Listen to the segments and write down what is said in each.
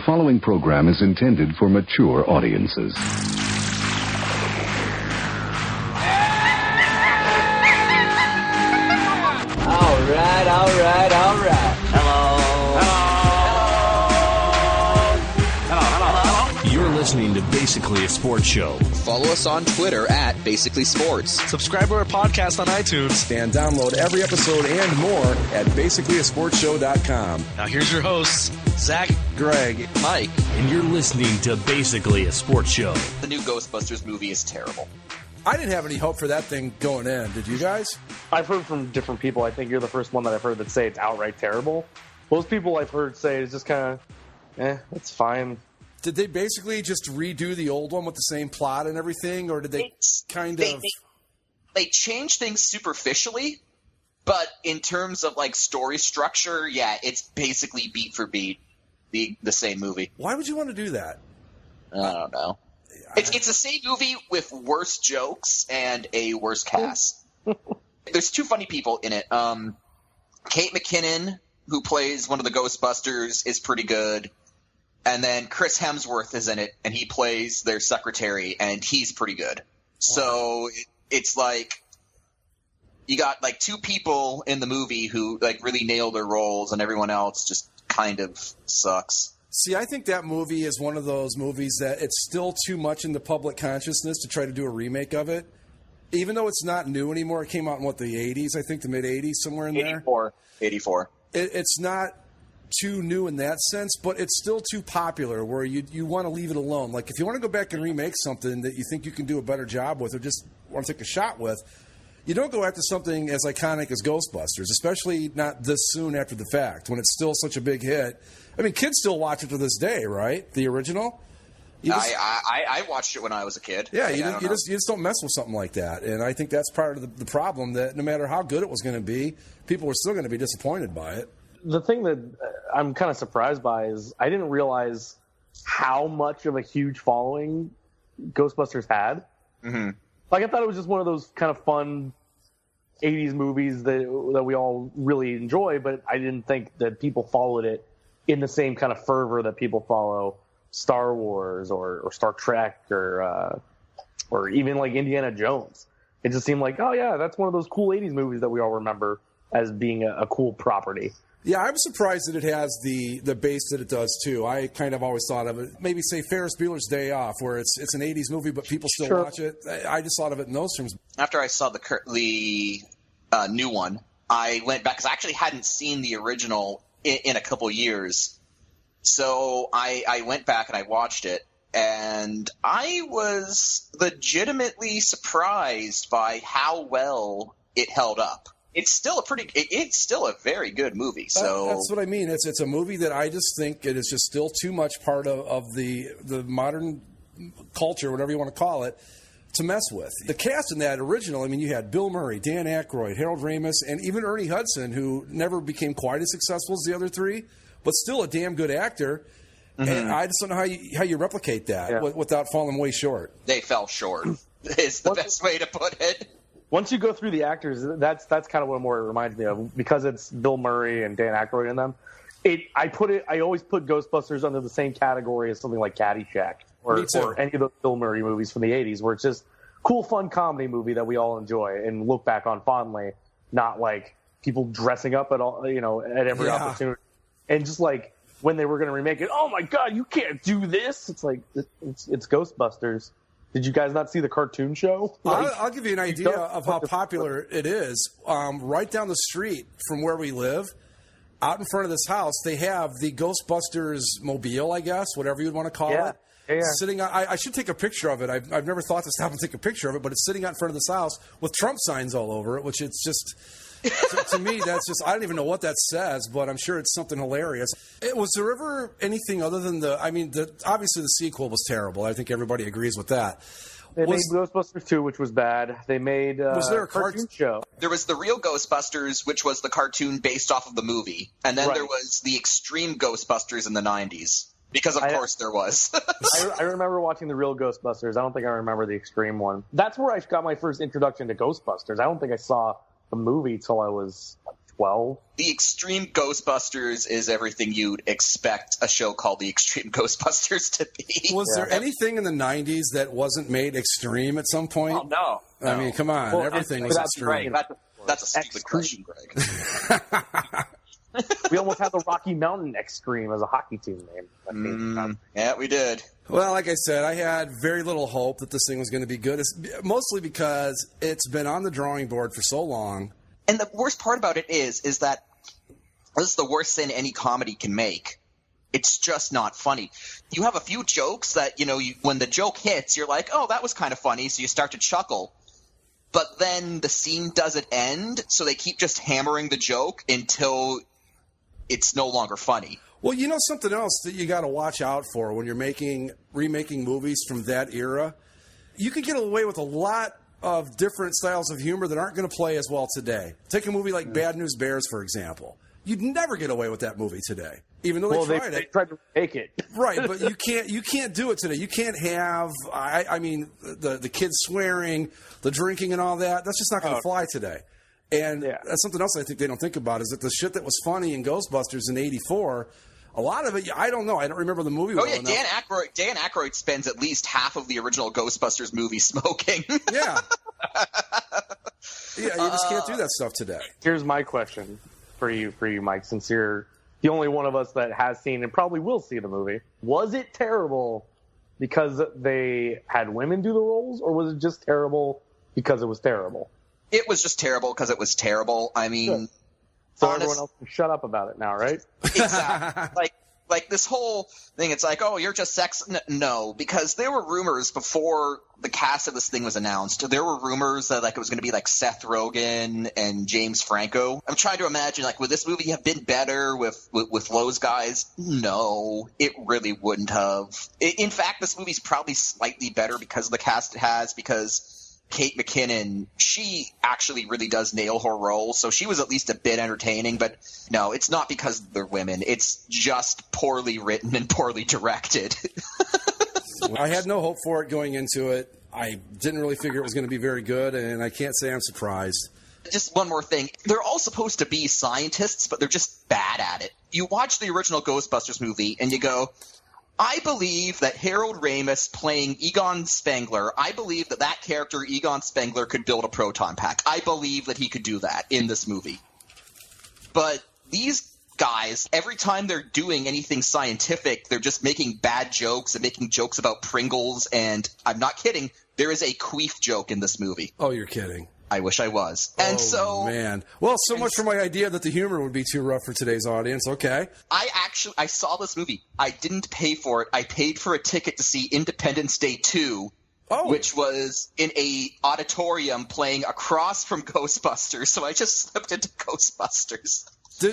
following program is intended for mature audiences. All right. Hello. You're listening to Basically a Sports Show. Follow us on Twitter at Basically Sports. Subscribe to our podcast on iTunes. And download every episode and more at basicallyasportshow.com. Now here's your hosts, Zach, Greg, Mike. And you're listening to Basically a Sports Show. The new Ghostbusters movie is terrible. I didn't have any hope for that thing going in. Did you guys? I've heard from different people. I think you're the first one that I've heard that say it's outright terrible. Most people I've heard say it's just kind of, it's fine. Did they basically just redo the old one with the same plot and everything, or did they They changed things superficially, but in terms of like story structure, yeah, it's basically beat for beat the same movie. Why would you want to do that? I don't know. It's the same movie with worse jokes and a worse cast. There's two funny people in it. Kate McKinnon, who plays one of the Ghostbusters, is pretty good. And then Chris Hemsworth is in it, and he plays their secretary, and he's pretty good. Wow. So it's like you got like two people in the movie who like really nail their roles, and everyone else just kind of sucks. See, I think that movie is one of those movies that it's still too much in the public consciousness to try to do a remake of it. Even though it's not new anymore, it came out in, the 80s, I think, the mid-80s, somewhere in there? 84. It's not too new in that sense, but it's still too popular where you want to leave it alone. Like, if you want to go back and remake something that you think you can do a better job with or just want to take a shot with, you don't go after something as iconic as Ghostbusters, especially not this soon after the fact, when it's still such a big hit. I mean, kids still watch it to this day, right? The original? I watched it when I was a kid. Yeah, you just don't mess with something like that. And I think that's part of the problem, that no matter how good it was going to be, people were still going to be disappointed by it. The thing that I'm kind of surprised by is I didn't realize how much of a huge following Ghostbusters had. Mm-hmm. Like, I thought it was just one of those kind of fun 80s movies that we all really enjoy, but I didn't think that people followed it in the same kind of fervor that people follow Star Wars or Star Trek or even like Indiana Jones. It just seemed like, oh yeah, that's one of those cool 80s movies that we all remember as being a cool property. Yeah, I'm surprised that it has the base that it does too. I kind of always thought of it, maybe say Ferris Bueller's Day Off, where it's an 80s movie but people still watch it. I just thought of it in those terms. After I saw the new one, I went back because I actually hadn't seen the original in a couple years. So I went back and I watched it, and I was legitimately surprised by how well it held up. It's still a very good movie. So that's what I mean. It's a movie that I just think it is just still too much part of the modern culture, whatever you want to call it, to mess with. The cast in that original, I mean, you had Bill Murray, Dan Aykroyd, Harold Ramis, and even Ernie Hudson, who never became quite as successful as the other three, but still a damn good actor. Mm-hmm. And I just don't know how you replicate that without falling way short. They fell short is the best way to put it. Once you go through the actors, that's kind of what more it reminds me of, because it's Bill Murray and Dan Aykroyd in them. I always put Ghostbusters under the same category as something like Caddyshack or any of those Bill Murray movies from the 80s, where it's just cool, fun comedy movie that we all enjoy and look back on fondly, not like people dressing up at all, at every opportunity. And just like when they were going to remake it, oh my God, you can't do this. It's like, it's Ghostbusters. Did you guys not see the cartoon show? I'll give you an idea of how popular it is. Right down the street from where we live, out in front of this house, they have the Ghostbusters mobile, I guess, whatever you'd want to call it. Yeah. Sitting I should take a picture of it. I've never thought to stop and take a picture of it, but it's sitting out in front of this house with Trump signs all over it, which it's just... to me, that's just, I don't even know what that says, but I'm sure it's something hilarious. Was there ever anything other than obviously the sequel was terrible. I think everybody agrees with that. They made Ghostbusters 2, which was bad. They made was there a cartoon show? There was the real Ghostbusters, which was the cartoon based off of the movie. And then there was the extreme Ghostbusters in the 90s. Because, of course, there was. I remember watching the real Ghostbusters. I don't think I remember the extreme one. That's where I got my first introduction to Ghostbusters. I don't think I saw the movie till I was 12. The Extreme Ghostbusters is everything you'd expect a show called The Extreme Ghostbusters to be. Was there anything in the 90s that wasn't made extreme at some point? Oh, no. I mean, come on. Well, everything was extreme. That's a stupid question, Greg. We almost had the Rocky Mountain Extreme as a hockey team name. Yeah, we did. Well, like I said, I had very little hope that this thing was going to be good, mostly because it's been on the drawing board for so long. And the worst part about it is that this is the worst sin any comedy can make. It's just not funny. You have a few jokes that, when the joke hits, you're like, oh, that was kind of funny, so you start to chuckle. But then the scene doesn't end, so they keep just hammering the joke until it's no longer funny. Well, something else that you got to watch out for when you're remaking movies from that era, you could get away with a lot of different styles of humor that aren't going to play as well today. Take a movie like Bad News Bears, for example. You'd never get away with that movie today, even though they tried to make it. Right, but you can't do it today. You can't have the kids swearing, the drinking and all that. That's just not going to fly today. And that's something else I think they don't think about is that the shit that was funny in Ghostbusters in '84, a lot of it, I don't know. I don't remember the movie well enough. Dan Aykroyd spends at least half of the original Ghostbusters movie smoking. Yeah. You just can't do that stuff today. Here's my question for you, Mike, since you're the only one of us that has seen and probably will see the movie. Was it terrible because they had women do the roles, or was it just terrible because it was terrible? It was just terrible because it was terrible. I mean... Good. So everyone else can shut up about it now, right? Exactly. Like this whole thing, it's like, oh, you're just sex. No, because there were rumors before the cast of this thing was announced. There were rumors that it was going to be like Seth Rogen and James Franco. I'm trying to imagine, would this movie have been better with those guys? No, it really wouldn't have. In fact, this movie's probably slightly better because of the cast it has, because Kate McKinnon, she actually really does nail her role, so she was at least a bit entertaining, but no, it's not because they're women. It's just poorly written and poorly directed. I had no hope for it going into it. I didn't really figure it was going to be very good, and I can't say I'm surprised. Just one more thing. They're all supposed to be scientists, but they're just bad at it. You watch the original Ghostbusters movie, and you go, I believe that Harold Ramis playing Egon Spengler, I believe that character, Egon Spengler, could build a proton pack. I believe that he could do that in this movie. But these guys, every time they're doing anything scientific, they're just making bad jokes and making jokes about Pringles, and I'm not kidding, there is a queef joke in this movie. Oh, you're kidding. I wish I was. And man. Well, so much for my idea that the humor would be too rough for today's audience. Okay. I saw this movie. I didn't pay for it. I paid for a ticket to see Independence Day 2, which was in a auditorium playing across from Ghostbusters. So I just slipped into Ghostbusters.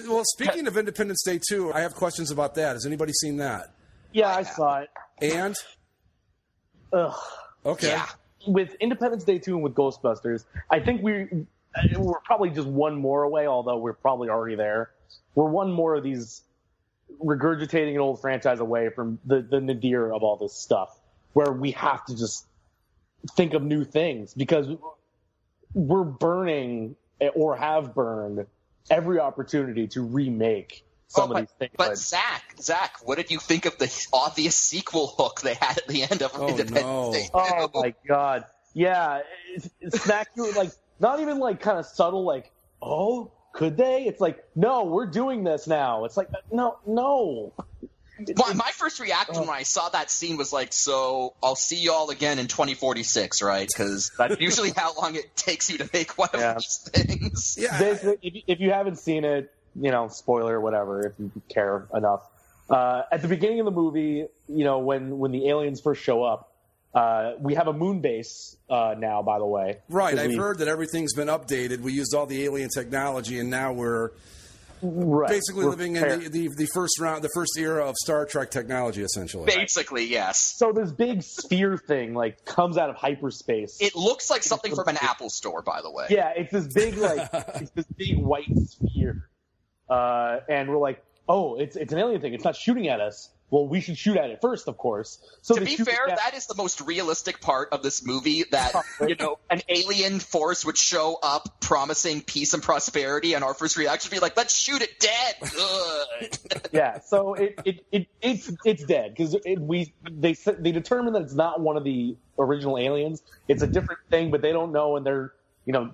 Well, speaking of Independence Day 2, I have questions about that. Has anybody seen that? Yeah, I saw it. And? Ugh. Okay. Yeah. With Independence Day 2 and with Ghostbusters, I think we're probably just one more away, although we're probably already there. We're one more of these regurgitating an old franchise away from the nadir of all this stuff, where we have to just think of new things, because we're burning or have burned every opportunity to remake some of these things. But Zach, what did you think of the obvious sequel hook they had at the end of Independence Day 2? Oh my god. Yeah. It smacked you not even kind of subtle, oh, could they? It's like, no, we're doing this now. It's like, no. My first reaction when I saw that scene was so I'll see y'all again in 2046, right? Because that's usually how long it takes you to make one of these things. Yeah. Basically, if you haven't seen it, spoiler, whatever, if you care enough. At the beginning of the movie, when the aliens first show up, we have a moon base now, by the way. Right, I've heard that everything's been updated. We used all the alien technology, and now we're basically living in the first era of Star Trek technology, essentially. Basically, yes. So this big sphere thing comes out of hyperspace. It looks like something from an Apple store, by the way. Yeah, it's this big it's this big white sphere. And we're like, oh, it's an alien thing. It's not shooting at us. well, we should shoot at it first, of course. So to be fair, that is the most realistic part of this movie, that, an alien force would show up promising peace and prosperity, and our first reaction would be like, let's shoot it dead. Good. Yeah, so it's dead, because they determine that it's not one of the original aliens. It's a different thing, but they don't know, and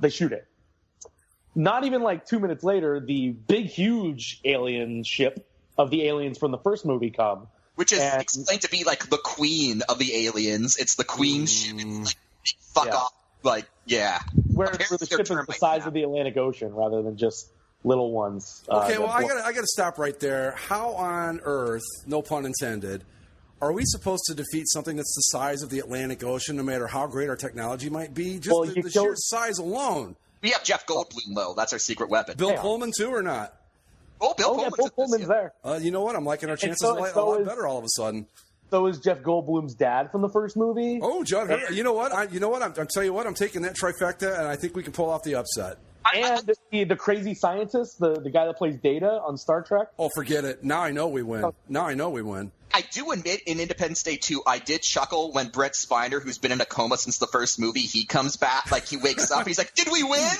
they shoot it. Not even like 2 minutes later, the big, huge alien ship of the aliens from the first movie come. Which is explained to be like the queen of the aliens. It's the queen ship. Fuck off. Like, yeah. Where the ship is the size of the Atlantic Ocean rather than just little ones. Okay, well, I gotta stop right there. How on earth, no pun intended, are we supposed to defeat something that's the size of the Atlantic Ocean, no matter how great our technology might be? Just the sheer size alone. We have Jeff Goldblum, though. That's our secret weapon. Bill Pullman, too, or not? Oh, Bill Pullman's there. You know what? I'm liking our chances a lot better all of a sudden. So is Jeff Goldblum's dad from the first movie. Oh, Judd Hirsch. You know what? I'm tell you what. I'm taking that trifecta, and I think we can pull off the upset. And the crazy scientist, the guy that plays Data on Star Trek. Oh, forget it. Now I know we win. I do admit, in Independence Day 2, I did chuckle when Brett Spiner, who's been in a coma since the first movie, he comes back, like he wakes up, he's like, did we win?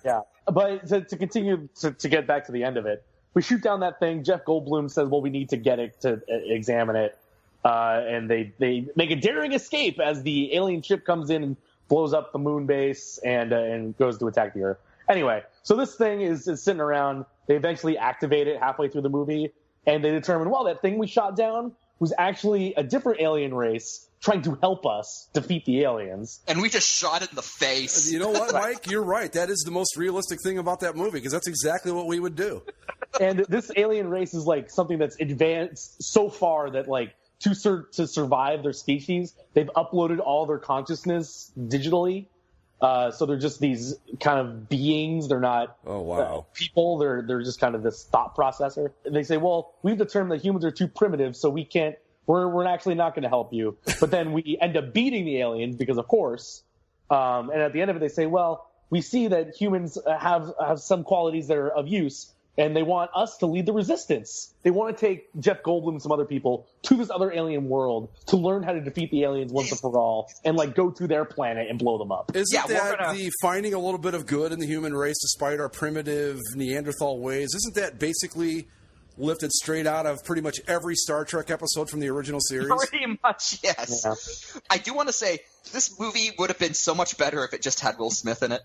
Yeah, but to continue to get back to the end of it, we shoot down that thing. Jeff Goldblum says, well, we need to get it to examine it. And they make a daring escape as the alien ship comes in and blows up the moon base and goes to attack the Earth. Anyway, so this thing is sitting around. They eventually activate it halfway through the movie, and they determine, well, that thing we shot down was actually a different alien race trying to help us defeat the aliens. And we just shot it in the face. You know what, Mike? You're right. That is the most realistic thing about that movie, because that's exactly what we would do. And this alien race is like something that's advanced so far that, like, to survive their species, they've uploaded all their consciousness digitally. So they're just these kind of beings. They're not people. They're just kind of this thought processor. And they say, well, we've determined that humans are too primitive, so we can't. We're actually not going to help you. But then we end up beating the aliens because, of course. And at the end of it, they say, well, we see that humans have some qualities that are of use, and they want us to lead the resistance. They want to take Jeff Goldblum and some other people to this other alien world to learn how to defeat the aliens once and for all, and like go to their planet and blow them up. Isn't that the finding a little bit of good in the human race despite our primitive Neanderthal ways? Isn't that basically lifted straight out of pretty much every Star Trek episode from the original series? Pretty much, yes. Yeah. I do want to say, this movie would have been so much better if it just had Will Smith in it.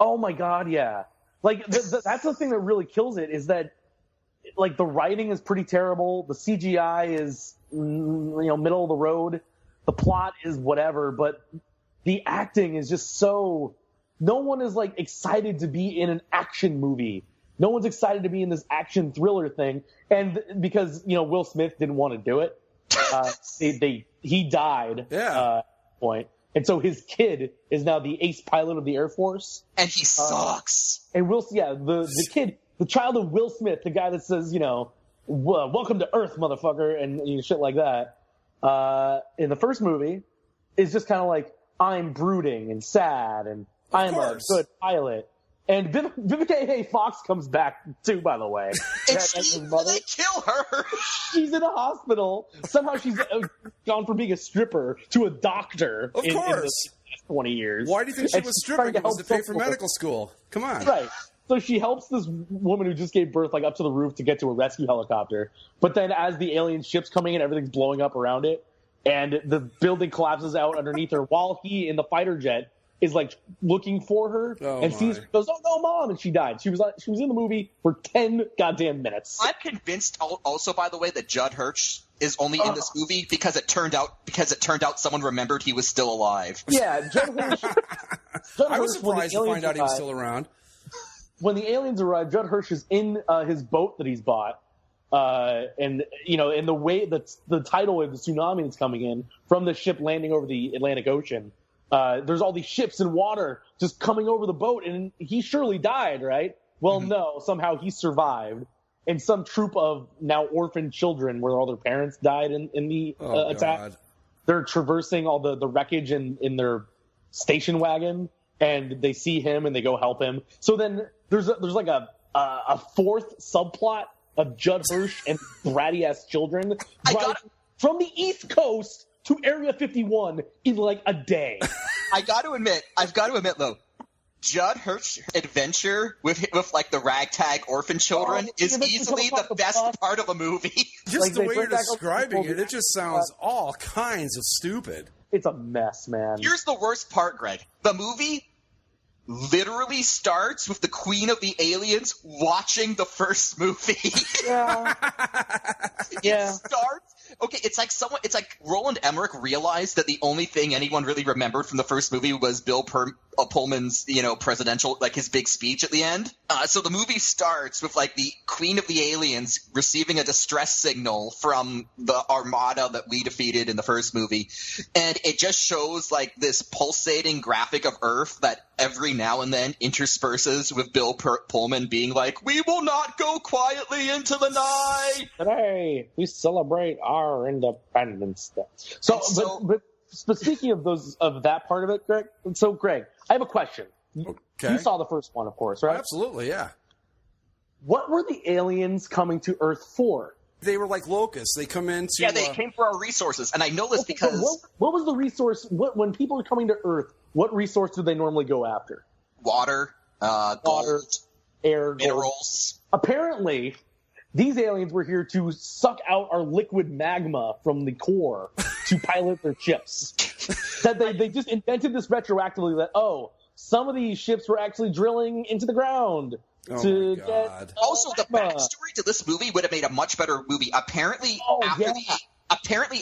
Oh my God, yeah. Like, that's the thing that really kills it, is that, like, the writing is pretty terrible. The CGI is, middle of the road. The plot is whatever, but the acting is just so... No one is, like, excited to be in an action movie. No one's excited to be in this action thriller thing. And because, Will Smith didn't want to do it, he died at that point. And so his kid is now the ace pilot of the Air Force. And he sucks. And the kid, the child of Will Smith, the guy that says, welcome to Earth, motherfucker, and shit like that, in the first movie, is just kind of like, I'm brooding and sad, and I'm a good pilot. And Vivica A. Fox comes back, too, by the way. And they kill her. She's in a hospital. Somehow she's gone from being a stripper to a doctor. Of course. In the last 20 years. Why do you think she was stripping? It was to pay for medical school. Come on. Right. So she helps this woman who just gave birth, like, up to the roof to get to a rescue helicopter. But then as the alien ship's coming in, everything's blowing up around it. And the building collapses out underneath her while he, in the fighter jet, is like looking for her sees her, goes, oh no, Mom, and she died. She was in the movie for 10 goddamn minutes. I'm convinced also, by the way, that Judd Hirsch is only in this movie because it turned out someone remembered he was still alive. Yeah, Judd Hirsch. I was surprised to find out he was still around. When the aliens arrive, Judd Hirsch is in his boat that he's bought. And in the way that the tidal wave, the tsunami that's coming in from the ship landing over the Atlantic Ocean, there's all these ships in water just coming over the boat, and he surely died, right? Well, no, somehow he survived. And some troop of now orphaned children, where all their parents died in the attack, God. They're traversing all the wreckage in their station wagon, and they see him and they go help him. So then there's like a fourth subplot of Judd Hirsch and bratty-ass children from the East Coast to Area 51 in like a day. I've got to admit though, Judd Hirsch's adventure with like the ragtag orphan children is easily the best part of a movie. Just like the way you're describing it, it just sounds all kinds of stupid. It's a mess, man. Here's the worst part, Greg. The movie literally starts with the Queen of the Aliens watching the first movie. Yeah. It starts. Okay, it's like Roland Emmerich realized that the only thing anyone really remembered from the first movie was Bill Pullman's, presidential, like his big speech at the end. So the movie starts with like the Queen of the Aliens receiving a distress signal from the armada that we defeated in the first movie. And it just shows like this pulsating graphic of Earth that every now and then intersperses with Bill Pullman being like, "We will not go quietly into the night. Today we celebrate our Independence Day." But speaking of that part of it, Greg. So, Greg, I have a question. Okay. You saw the first one, of course, right? Absolutely, yeah. What were the aliens coming to Earth for? They were like locusts. They come into... Yeah, they came for our resources, and I know this because... What was the resource... when people are coming to Earth, what resource do they normally go after? Water, gold, air, minerals. Apparently, these aliens were here to suck out our liquid magma from the core to pilot their ships. That they just invented this retroactively that, some of these ships were actually drilling into the ground. Oh, my God. Also, the backstory to this movie would have made a much better movie. Apparently,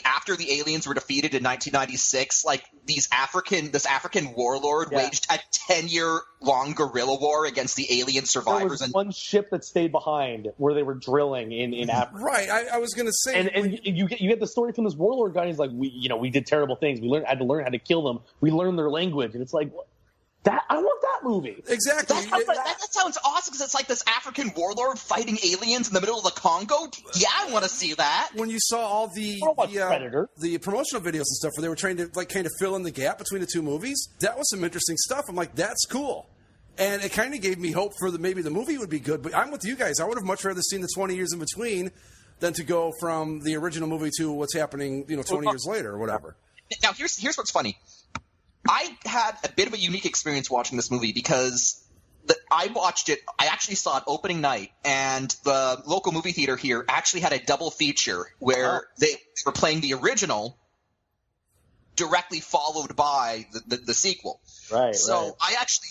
after the aliens were defeated in 1996, like this African warlord waged a 10-year-long guerrilla war against the alien survivors. There was one ship that stayed behind where they were drilling in Africa. Right, I was going to say, and you get the story from this warlord guy. He's like, we did terrible things. We had to learn how to kill them. We learned their language, and it's like. I want that movie. Exactly. That sounds awesome because it's like this African warlord fighting aliens in the middle of the Congo. Yeah, I want to see that. When you saw all the promotional videos and stuff where they were trying to like kind of fill in the gap between the two movies, that was some interesting stuff. I'm like, that's cool. And it kind of gave me hope for maybe the movie would be good. But I'm with you guys. I would have much rather seen the 20 years in between than to go from the original movie to what's happening 20 years later or whatever. Now, here's what's funny. I had a bit of a unique experience watching this movie because I watched it. I actually saw it opening night, and the local movie theater here actually had a double feature where they were playing the original directly followed by the sequel. Right. So I actually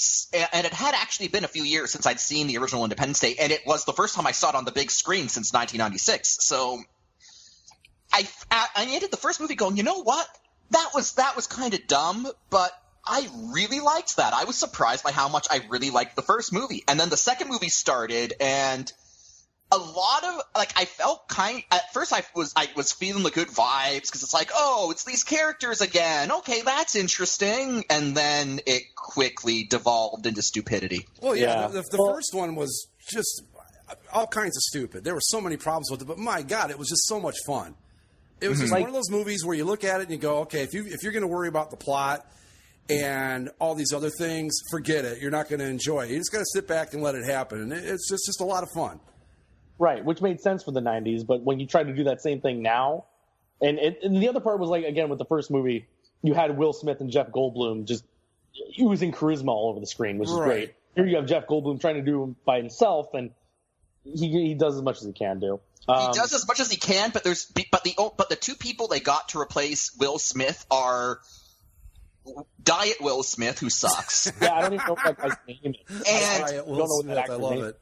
– and it had actually been a few years since I'd seen the original Independence Day, and it was the first time I saw it on the big screen since 1996. So I ended the first movie going, you know what? That was kind of dumb, but I really liked that. I was surprised by how much I really liked the first movie. And then the second movie started, and a lot of I felt at first I was feeling the good vibes because it's like, it's these characters again. Okay, that's interesting. And then it quickly devolved into stupidity. Well, yeah. The first one was just all kinds of stupid. There were so many problems with it, but my God, it was just so much fun. It was just one of those movies where you look at it and you go, okay, if you're going to worry about the plot and all these other things, forget it. You're not going to enjoy it. You just got to sit back and let it happen. And it's just a lot of fun. Right, which made sense for the 90s. But when you try to do that same thing now, and the other part was like, again, with the first movie, you had Will Smith and Jeff Goldblum just oozing charisma all over the screen, which is great. Here you have Jeff Goldblum trying to do it by himself, and he does as much as he can do. He does as much as he can, but the two people they got to replace Will Smith are Diet Will Smith, who sucks. Yeah, I don't even know what that guy's name is. And Diet Will Smith, I love it.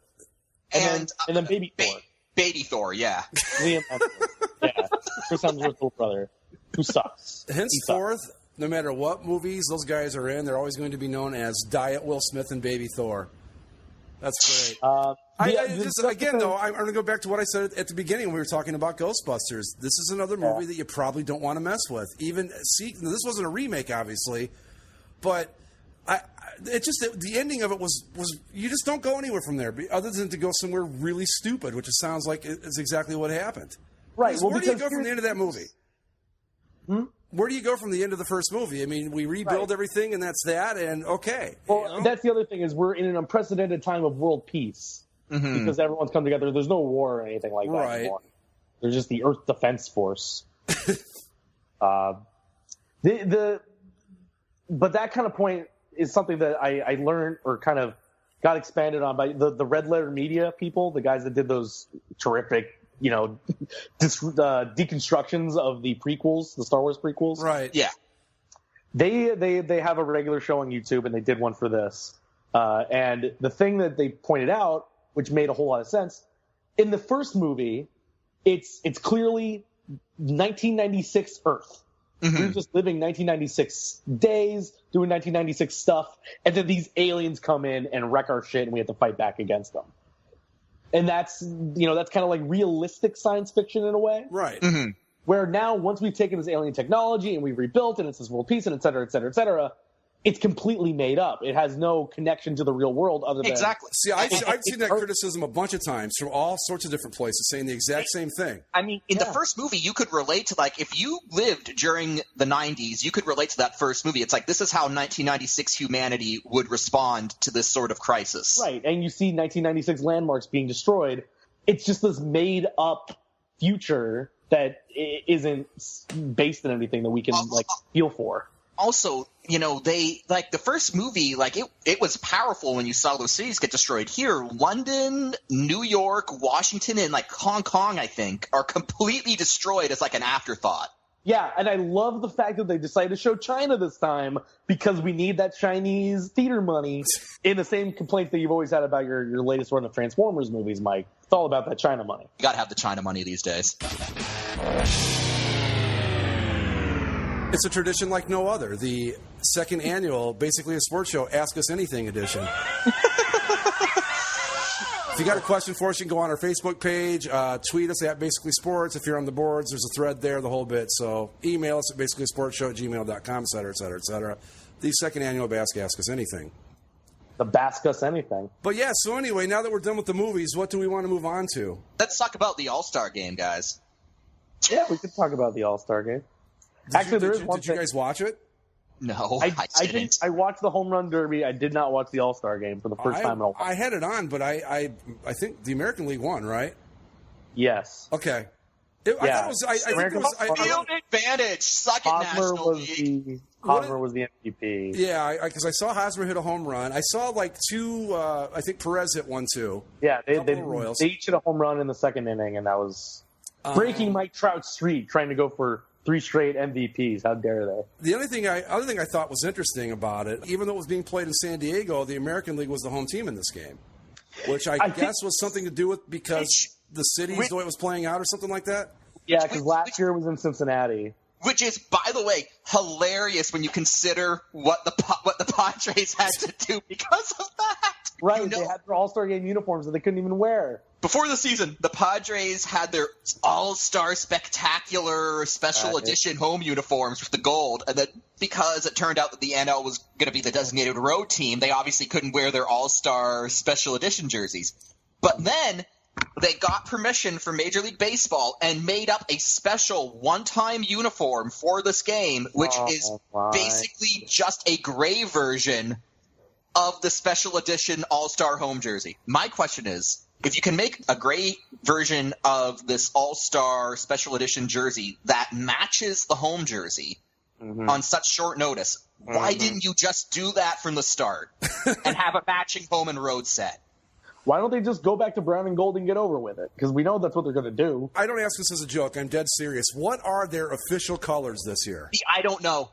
And then Baby Thor. Baby Thor, yeah. Liam Hemsworth. Yeah, Chris Hemsworth's little brother, who sucks. Henceforth, no matter what movies those guys are in, they're always going to be known as Diet Will Smith and Baby Thor. That's great. I'm going to go back to what I said at the beginning when we were talking about Ghostbusters. This is another movie that you probably don't want to mess with. This wasn't a remake, obviously, but the ending of it was you just don't go anywhere from there, other than to go somewhere really stupid, which it sounds like is exactly what happened. Right. Where do you go from the end of that movie? Where do you go from the end of the first movie? I mean, we rebuild everything, and that's that, and okay. Well, that's the other thing is we're in an unprecedented time of world peace. because everyone's come together. There's no war or anything like that anymore. There's just the Earth Defense Force. But that kind of point is something that I learned or kind of got expanded on by the Red Letter Media people, the guys that did those terrific, deconstructions of the prequels, the Star Wars prequels. Right. Yeah. They have a regular show on YouTube, and they did one for this. And the thing that they pointed out, which made a whole lot of sense, in the first movie, it's clearly 1996 Earth. We're just living 1996 days, doing 1996 stuff, and then these aliens come in and wreck our shit, and we have to fight back against them. And that's kind of like realistic science fiction in a way. Right. Where now, once we've taken this alien technology and we've rebuilt it, and it's this world peace, and et cetera, et cetera, et cetera, it's completely made up. It has no connection to the real world other than... Exactly. See, I've seen that criticism a bunch of times from all sorts of different places saying the exact same thing. I mean, in the first movie, you could relate to, if you lived during the 90s, you could relate to that first movie. It's like, this is how 1996 humanity would respond to this sort of crisis. Right, and you see 1996 landmarks being destroyed. It's just this made-up future that isn't based in anything that we can, feel for. Also, they the first movie, it was powerful when you saw those cities get destroyed. Here, London, New York, Washington, and Hong Kong, I think, are completely destroyed as an afterthought. Yeah, and I love the fact that they decided to show China this time because we need that Chinese theater money. In the same complaints that you've always had about your latest run of Transformers movies, Mike. It's all about that China money. You gotta have the China money these days. It's a tradition like no other. The second annual, basically a sports show, Ask Us Anything edition. If you got a question for us, you can go on our Facebook page, tweet us at Basically Sports. If you're on the boards, there's a thread there, the whole bit. So email us at basicallysportshow@gmail.com, et cetera, et cetera, et cetera. The second annual Ask Us Anything. The Ask Us Anything. But yeah, so anyway, now that we're done with the movies, what do we want to move on to? Let's talk about the All-Star Game, guys. Yeah, we could talk about the All-Star Game. Did you guys watch it? No, I didn't. I watched the Home Run Derby. I did not watch the All-Star Game for the first time in a while. I had it on, but I think the American League won, right? Yes. Okay. Field advantage. Suck it, National League. Hosmer was the MVP. Yeah, because I saw Hosmer hit a home run. I saw two. I think Perez hit one too. Yeah, they each hit a home run in the second inning, and that was breaking Mike Trout's streak, trying to go for 3 straight MVPs. How dare they? The other thing I thought was interesting about it, even though it was being played in San Diego, the American League was the home team in this game, which I guess was something to do with because the city's the way it was playing out or something like that. Yeah, because last year it was in Cincinnati. Which is, by the way, hilarious when you consider what the Padres had to do because of that. Right, they had their All-Star Game uniforms that they couldn't even wear. Before the season, the Padres had their All-Star Spectacular Special Edition home uniforms with the gold, and then because it turned out that the NL was going to be the designated road team, they obviously couldn't wear their All-Star Special Edition jerseys. But then they got permission from Major League Baseball and made up a special one-time uniform for this game, which is basically just a gray version of the Special Edition All-Star home jersey. My question is, if you can make a gray version of this All-Star Special Edition jersey that matches the home jersey on such short notice, why didn't you just do that from the start and have a matching home and road set? Why don't they just go back to brown and gold and get over with it? Because we know that's what they're going to do. I don't ask this as a joke. I'm dead serious. What are their official colors this year? I don't know.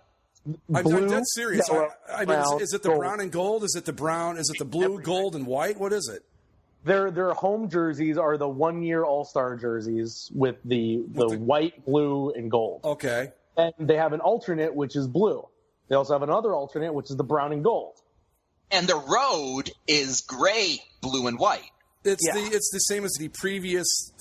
I'm dead serious. Yellow, brown, is it the gold. Brown and gold? Is it the brown? Is it the blue, gold, and white? What is it? Their home jerseys are the one-year All-Star jerseys with the white, blue, and gold. Okay. And they have an alternate, which is blue. They also have another alternate, which is the brown and gold. And the road is gray, blue, and white. It's the same as the previous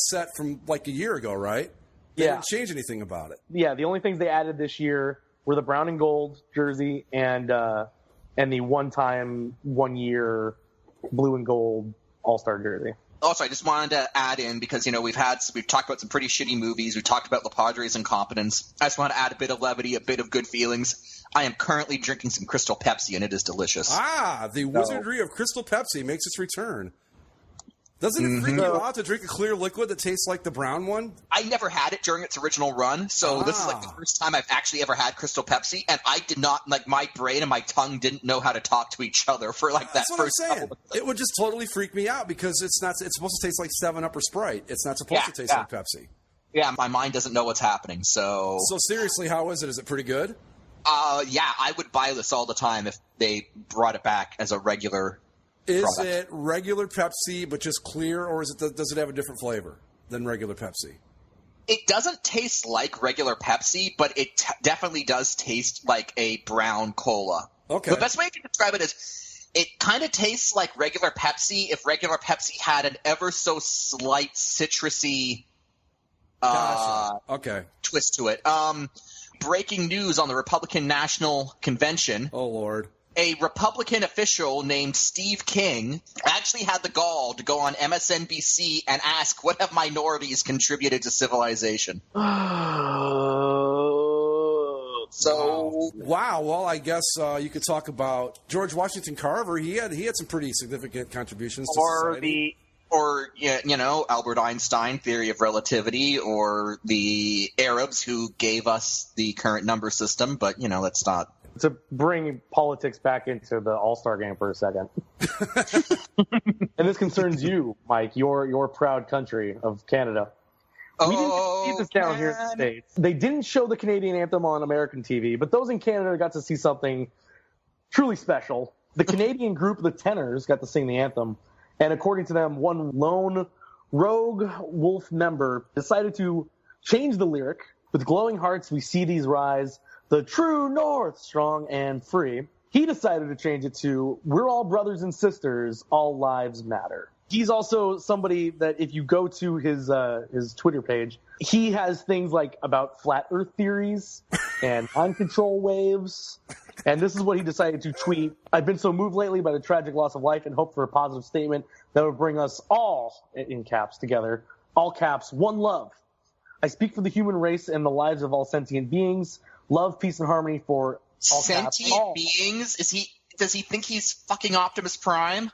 set from like a year ago, right? They didn't change anything about it. Yeah, the only things they added this year were the brown and gold jersey and the one-year blue and gold All-Star jersey. Also, I just wanted to add in because, we've talked about some pretty shitty movies. We've talked about the Padres' incompetence. I just want to add a bit of levity, a bit of good feelings. I am currently drinking some Crystal Pepsi, and it is delicious. The wizardry of Crystal Pepsi makes its return. Doesn't it freak you out to drink a clear liquid that tastes like the brown one? I never had it during its original run, so this is like the first time I've actually ever had Crystal Pepsi, and I did not, like, my brain and my tongue didn't know how to talk to each other for, like, that first couple of It would just totally freak me out because it's supposed to taste like 7-Up or Sprite. It's not supposed to taste like Pepsi. Yeah, my mind doesn't know what's happening, so... So seriously, how is it? Is it pretty good? Yeah, I would buy this all the time if they brought it back as a regular Is product. it regular Pepsi but just clear, or does it have a different flavor than regular Pepsi? It doesn't taste like regular Pepsi, but it definitely does taste like a brown cola. Okay. The best way to describe it is it kind of tastes like regular Pepsi if regular Pepsi had an ever so slight citrusy twist to it. Breaking news on the Republican National Convention. Oh, Lord. A Republican official named Steve King actually had the gall to go on MSNBC and ask, what have minorities contributed to civilization? Wow. Well, I guess you could talk about George Washington Carver. He had some pretty significant contributions to society. Or Albert Einstein, theory of relativity, or the Arabs who gave us the current number system. But, let's not. To bring politics back into the All-Star Game for a second. And this concerns you, Mike, your proud country of Canada. We didn't see this down here in the States. They didn't show the Canadian anthem on American TV, but those in Canada got to see something truly special. The Canadian group, the Tenors, got to sing the anthem. And according to them, one lone rogue wolf member decided to change the lyric. With glowing hearts, we see these rise, the true north, strong and free. He decided to change it to, we're all brothers and sisters, all lives matter. He's also somebody that if you go to his Twitter page, he has things like about flat earth theories and mind control waves. And this is what he decided to tweet. I've been so moved lately by the tragic loss of life and hope for a positive statement that would bring us all, in caps, together. All caps, one love. I speak for the human race and the lives of all sentient beings. Love, peace, and harmony for all sentient caps, beings? Does he think he's fucking Optimus Prime?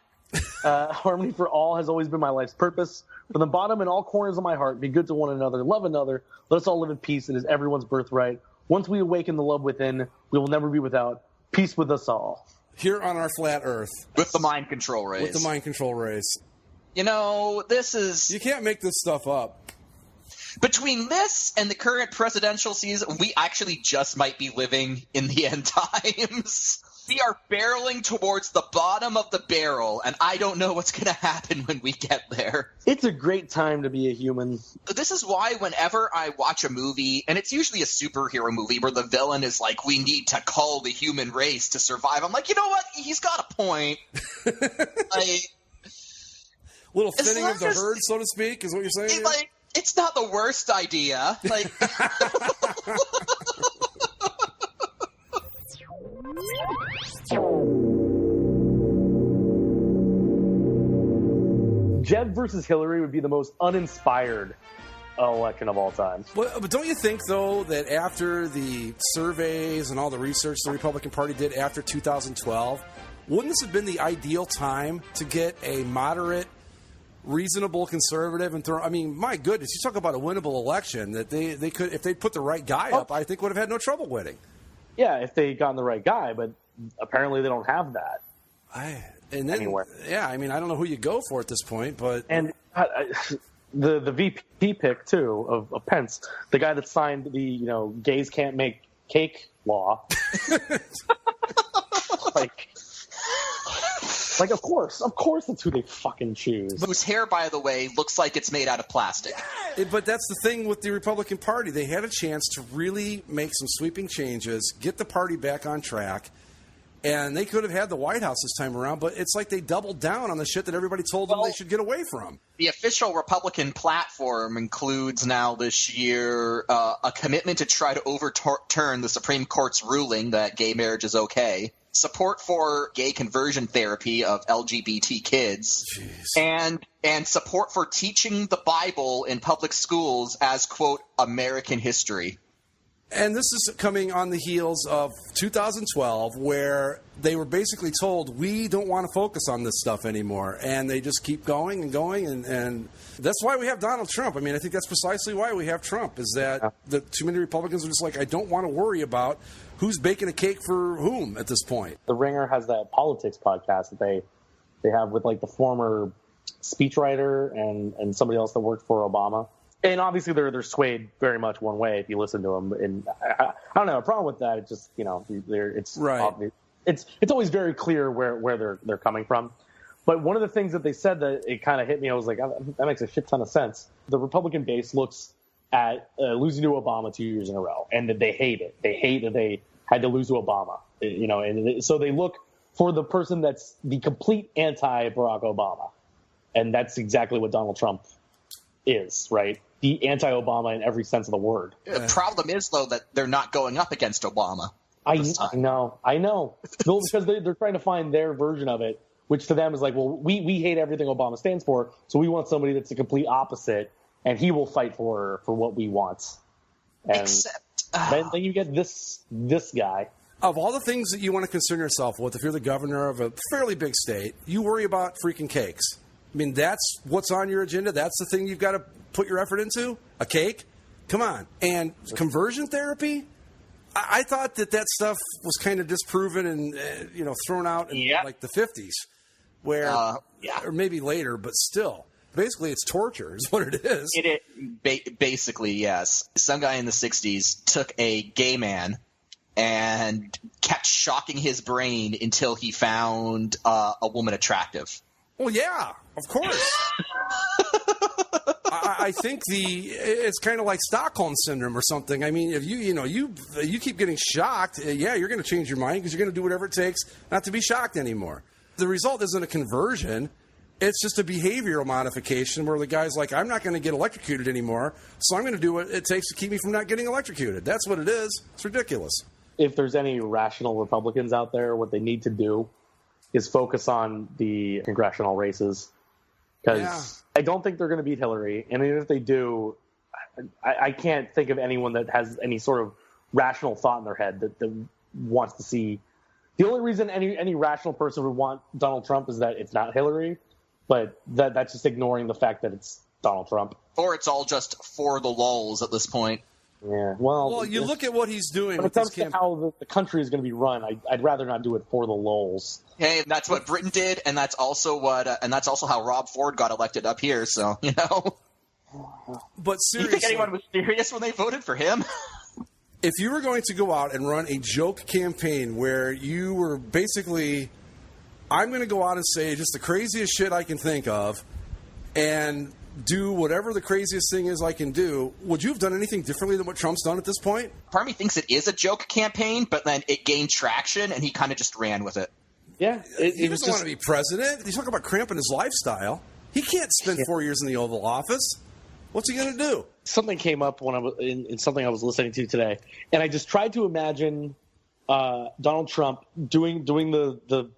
Harmony for all has always been my life's purpose. From the bottom and all corners of my heart, be good to one another, love another. Let us all live in peace. It is everyone's birthright. Once we awaken the love within, we will never be without. Peace with us all. Here on our flat earth. With the mind control race. With the mind control race. This is... You can't make this stuff up. Between this and the current presidential season, we actually just might be living in the end times. We are barreling towards the bottom of the barrel, and I don't know what's going to happen when we get there. It's a great time to be a human. This is why whenever I watch a movie, and it's usually a superhero movie where the villain is like, we need to cull the human race to survive, I'm like, you know what? He's got a point. Little thinning of the herd, so to speak, is what you're saying? It's not the worst idea. Jeb versus Hillary would be the most uninspired election of all time. Well, but don't you think, though, that after the surveys and all the research the Republican Party did after 2012, wouldn't this have been the ideal time to get a moderate, reasonable conservative and throw? I mean, my goodness, you talk about a winnable election that they could, if they put the right guy up, I think would have had no trouble winning. Yeah, if they gotten the right guy, but apparently they don't have that. Anywhere. Yeah, I mean, I don't know who you go for at this point, but and the VP pick too of Pence, the guy that signed the gays can't make cake law. Like, of course, that's who they fucking choose. Whose hair, by the way, looks like it's made out of plastic. But that's the thing with the Republican Party. They had a chance to really make some sweeping changes, get the party back on track, and they could have had the White House this time around, but it's like they doubled down on the shit that everybody told them they should get away from. The official Republican platform includes now this year a commitment to try to overturn the Supreme Court's ruling that gay marriage is okay, support for gay conversion therapy of LGBT kids, and support for teaching the Bible in public schools as, quote, American history. And this is coming on the heels of 2012, where they were basically told, we don't want to focus on this stuff anymore. And they just keep going and going. And that's why we have Donald Trump. I mean, I think that's precisely why we have Trump, is that too many Republicans are just like, I don't want to worry about who's baking a cake for whom at this point. The Ringer has that politics podcast that they have with like the former speechwriter and somebody else that worked for Obama. And obviously they're swayed very much one way if you listen to them. And I don't know, a problem with that. It's just, it's right. Obvious. It's always very clear where they're coming from. But one of the things that they said that it kind of hit me, I was like, that makes a shit ton of sense. The Republican base looks at losing to Obama 2 years in a row, and that they hate it. They hate that they had to lose to Obama, and so they look for the person that's the complete anti-Barack Obama. And that's exactly what Donald Trump is, right? The anti-Obama in every sense of the word. The problem is, though, that they're not going up against Obama. I know. No, because they're trying to find their version of it, which to them is like, well, we hate everything Obama stands for, so we want somebody that's the complete opposite, and he will fight for what we want. And Except then you get this guy. Of all the things that you want to concern yourself with, if you're the governor of a fairly big state, you worry about freaking cakes. I mean, that's what's on your agenda. That's the thing you've got to put your effort into? A cake? Come on. And conversion therapy? I thought that stuff was kind of disproven and, thrown out in like the 50s, where, or maybe later, but still. Basically, it's torture is what it is. Basically, yes. Some guy in the 60s took a gay man and kept shocking his brain until he found a woman attractive. Well, yeah, of course. I think it's kind of like Stockholm syndrome or something. I mean, if you keep getting shocked, you're going to change your mind because you're going to do whatever it takes not to be shocked anymore. The result isn't a conversion. It's just a behavioral modification where the guy's like, I'm not going to get electrocuted anymore, so I'm going to do what it takes to keep me from not getting electrocuted. That's what it is. It's ridiculous. If there's any rational Republicans out there, what they need to do is focus on the congressional races, because I don't think they're going to beat Hillary. And even if they do, I can't think of anyone that has any sort of rational thought in their head that wants to see. The only reason any rational person would want Donald Trump is that it's not Hillary, but that's just ignoring the fact that it's Donald Trump. Or it's all just for the lulz at this point. Yeah, well, you look at what he's doing. When it comes to how the country is going to be run, I'd rather not do it for the lulz. Hey, that's what Britain did, and that's also how Rob Ford got elected up here. So But seriously, you think anyone was serious when they voted for him? If you were going to go out and run a joke campaign where you were basically, I'm going to go out and say just the craziest shit I can think of, and do whatever the craziest thing is I can do, would you have done anything differently than what Trump's done at this point? Part of me thinks it is a joke campaign, but then it gained traction, and he kind of just ran with it. Yeah. He doesn't want to be president. He's talking about cramping his lifestyle. He can't spend 4 years in the Oval Office. What's he going to do? Something came up when I was in something I was listening to today, and I just tried to imagine Donald Trump doing the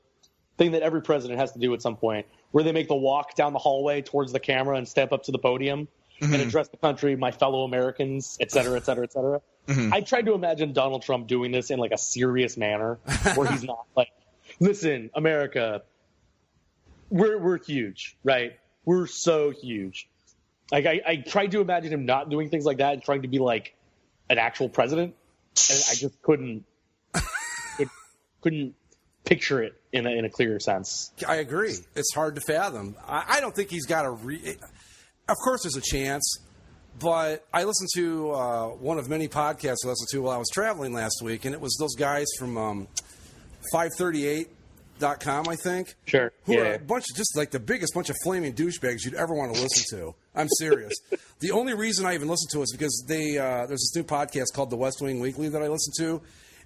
thing that every president has to do at some point, where they make the walk down the hallway towards the camera and step up to the podium and address the country, my fellow Americans, et cetera, et cetera, et cetera. I tried to imagine Donald Trump doing this in like a serious manner, where he's not like, listen, America, we're huge, right? We're so huge. Like I tried to imagine him not doing things like that and trying to be like an actual president, and I just couldn't picture it in a clearer sense. I agree. It's hard to fathom. I don't think he's got a of course there's a chance, but I listened to one of many podcasts I listened to while I was traveling last week, and it was those guys from 538.com, I think. Sure. Who are a bunch of just like the biggest bunch of flaming douchebags you'd ever want to listen to. I'm serious. The only reason I even listened to it is because there's this new podcast called The West Wing Weekly that I listen to,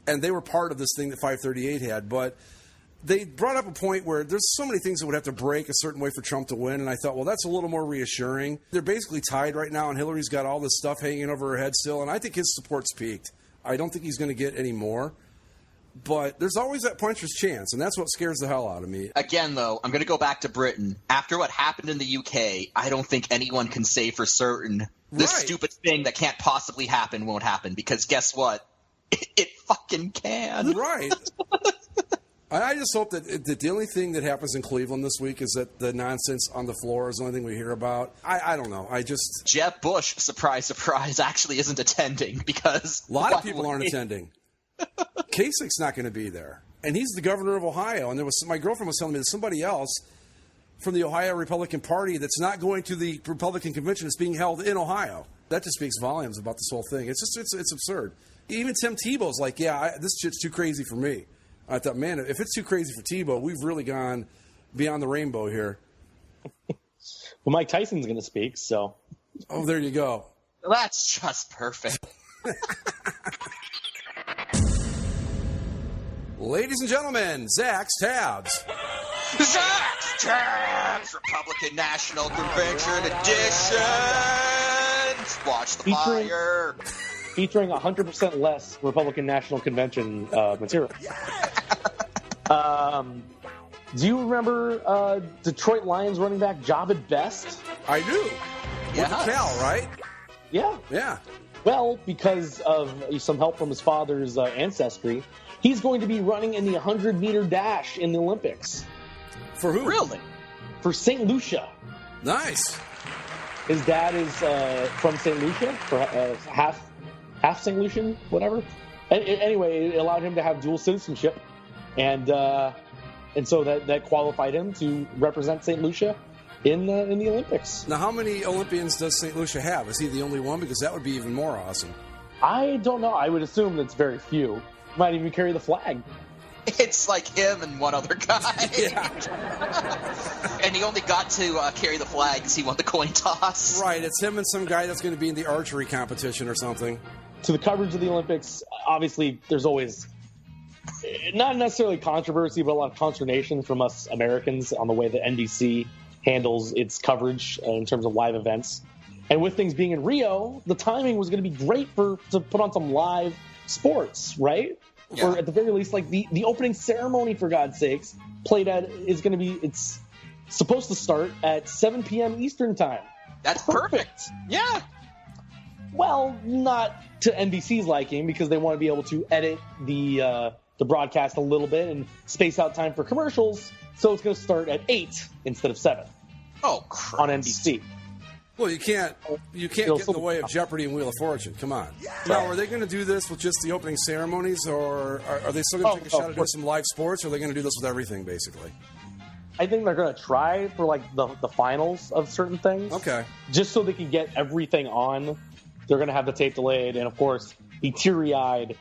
and they were part of this thing that 538 had, but they brought up a point where there's so many things that would have to break a certain way for Trump to win, and I thought, well, that's a little more reassuring. They're basically tied right now, and Hillary's got all this stuff hanging over her head still, and I think his support's peaked. I don't think he's going to get any more, but there's always that puncher's chance, and that's what scares the hell out of me. Again, though, I'm going to go back to Britain. After what happened in the UK, I don't think anyone can say for certain this stupid thing that can't possibly happen won't happen, because guess what? It fucking can. Right. I just hope that the only thing that happens in Cleveland this week is that the nonsense on the floor is the only thing we hear about. I don't know. Jeb Bush, surprise, surprise, actually isn't attending because... A lot of people aren't attending. Kasich's not going to be there. And he's the governor of Ohio. And my girlfriend was telling me that somebody else from the Ohio Republican Party that's not going to the Republican convention is being held in Ohio. That just speaks volumes about this whole thing. It's absurd. Even Tim Tebow's like, this shit's too crazy for me. I thought, man, if it's too crazy for Tebow, we've really gone beyond the rainbow here. Well, Mike Tyson's going to speak, so. Oh, there you go. That's just perfect. Ladies and gentlemen, Zach's Tabs. Zach's Tabs! Republican National Convention edition! Watch the fire! Featuring 100% less Republican National Convention material. Do you remember Detroit Lions running back Javid Best? I do. Yeah. With the Cal, right? Yeah. Yeah. Well, because of some help from his father's ancestry, he's going to be running in the 100-meter dash in the Olympics. For who? Really? For St. Lucia. Nice. His dad is from St. Lucia, for half St. Lucian, whatever. Anyway, it allowed him to have dual citizenship, and so that qualified him to represent St. Lucia in the Olympics. Now, how many Olympians does St. Lucia have? Is he the only one? Because that would be even more awesome. I don't know. I would assume that's very few. Might even carry the flag. It's like him and one other guy. Yeah. And he only got to carry the flag because he won the coin toss. Right. It's him and some guy that's going to be in the archery competition or something. To the coverage of the Olympics, obviously, there's always not necessarily controversy, but a lot of consternation from us Americans on the way that NBC handles its coverage in terms of live events. And with things being in Rio, the timing was going to be great to put on some live sports, right? Yeah. Or at the very least, like the opening ceremony, for God's sakes, it's supposed to start at 7 p.m. Eastern time. That's perfect. Yeah. Well, not to NBC's liking, because they want to be able to edit the broadcast a little bit and space out time for commercials. So it's going to start at 8 instead of 7. Oh, Christ. On NBC. Well, you can't get in the way of Jeopardy and Wheel of Fortune. Come on. Now, are they going to do this with just the opening ceremonies, or are they still going to take a shot at doing some live sports, or are they going to do this with everything, basically? I think they're going to try for like the finals of certain things. Okay. Just so they can get everything on. They're going to have the tape delayed, and of course, the teary-eyed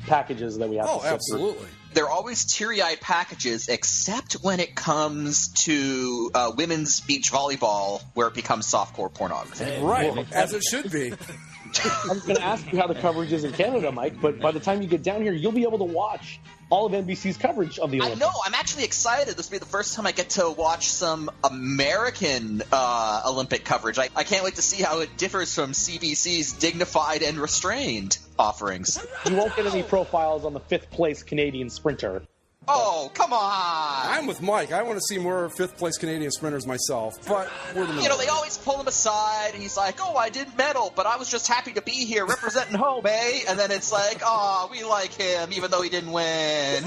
packages that we have to sit absolutely. through. They're always teary-eyed packages, except when it comes to women's beach volleyball, where it becomes softcore pornography. Right, as it should be. I was going to ask you how the coverage is in Canada, Mike, but by the time you get down here, you'll be able to watch all of NBC's coverage of the Olympics. I know. I'm actually excited. This will be the first time I get to watch some American Olympic coverage. I can't wait to see how it differs from CBC's dignified and restrained offerings. You won't get any profiles on the 5th-place Canadian sprinter. Oh, come on! I'm with Mike. I want to see more 5th-place Canadian sprinters myself, but we're the they always pull him aside, and he's like, "Oh, I didn't medal, but I was just happy to be here representing home, eh?" And then it's like, "Oh, we like him, even though he didn't win."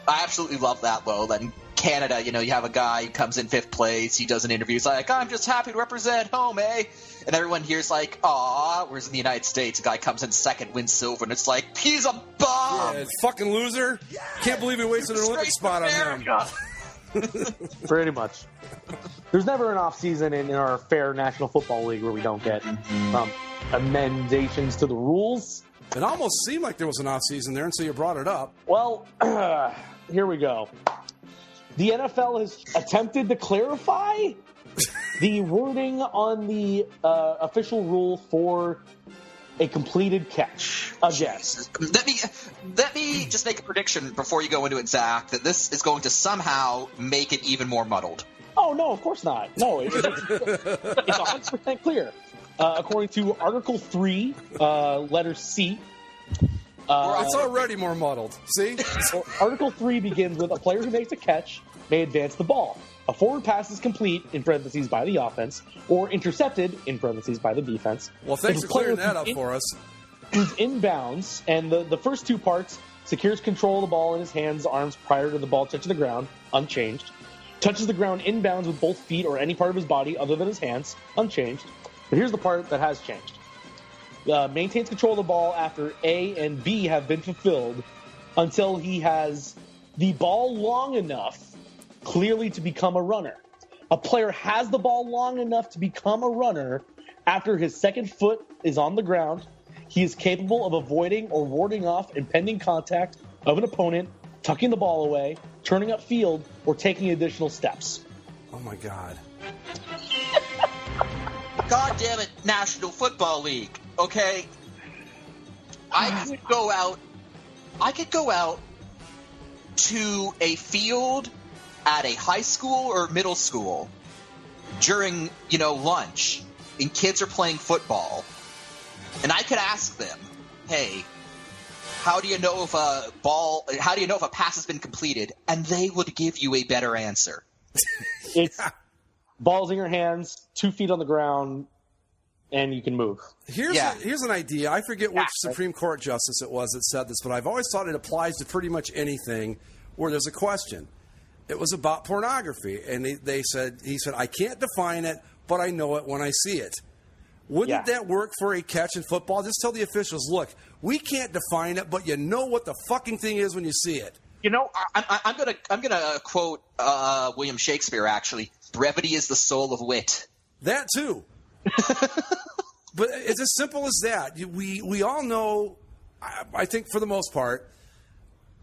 I absolutely love that, though. Then Canada, you have a guy who comes in 5th place, he does an interview, he's like, "I'm just happy to represent home, eh?" And everyone here's like, "Aw," whereas in the United States, a guy comes in 2nd, wins silver, and it's like, he's a bum! Yeah, fucking loser. Can't believe he wasted an Olympic spot on him. Pretty much. There's never an off-season in our fair National Football League where we don't get amendations to the rules. It almost seemed like there was an off-season there until you brought it up. Well, here we go. The NFL has attempted to clarify the wording on the official rule for a completed catch again. Let me just make a prediction before you go into it, Zach, that this is going to somehow make it even more muddled. Oh, no, of course not. No, it's 100% clear. According to Article 3, letter C. It's already more muddled. See? Article 3 begins with a player who makes a catch may advance the ball. A forward pass is complete, in parentheses, by the offense, or intercepted, in parentheses, by the defense. Well, thanks for clearing that up for us. Who's inbounds, and the first two parts, secures control of the ball in his hands, arms prior to the ball touching the ground, unchanged. Touches the ground inbounds with both feet or any part of his body other than his hands, unchanged. But here's the part that has changed. Maintains control of the ball after A and B have been fulfilled until he has the ball long enough clearly to become a runner. A player has the ball long enough to become a runner after his second foot is on the ground. He is capable of avoiding or warding off impending contact of an opponent, tucking the ball away, turning up field, or taking additional steps. Oh, my God. God damn it, National Football League. Okay? I could go out to a field at a high school or middle school during, lunch, and kids are playing football, and I could ask them, hey, how do you know if a pass has been completed? And they would give you a better answer. It's balls in your hands, 2 feet on the ground, and you can move. Here's an idea. I forget which Supreme Court justice it was that said this, but I've always thought it applies to pretty much anything where there's a question. It was about pornography, and he said, I can't define it, but I know it when I see it. Wouldn't that work for a catch in football? Just tell the officials, look, we can't define it, but you know what the fucking thing is when you see it. I'm gonna quote William Shakespeare. Actually, brevity is the soul of wit. That too. But it's as simple as that. We all know. I think for the most part,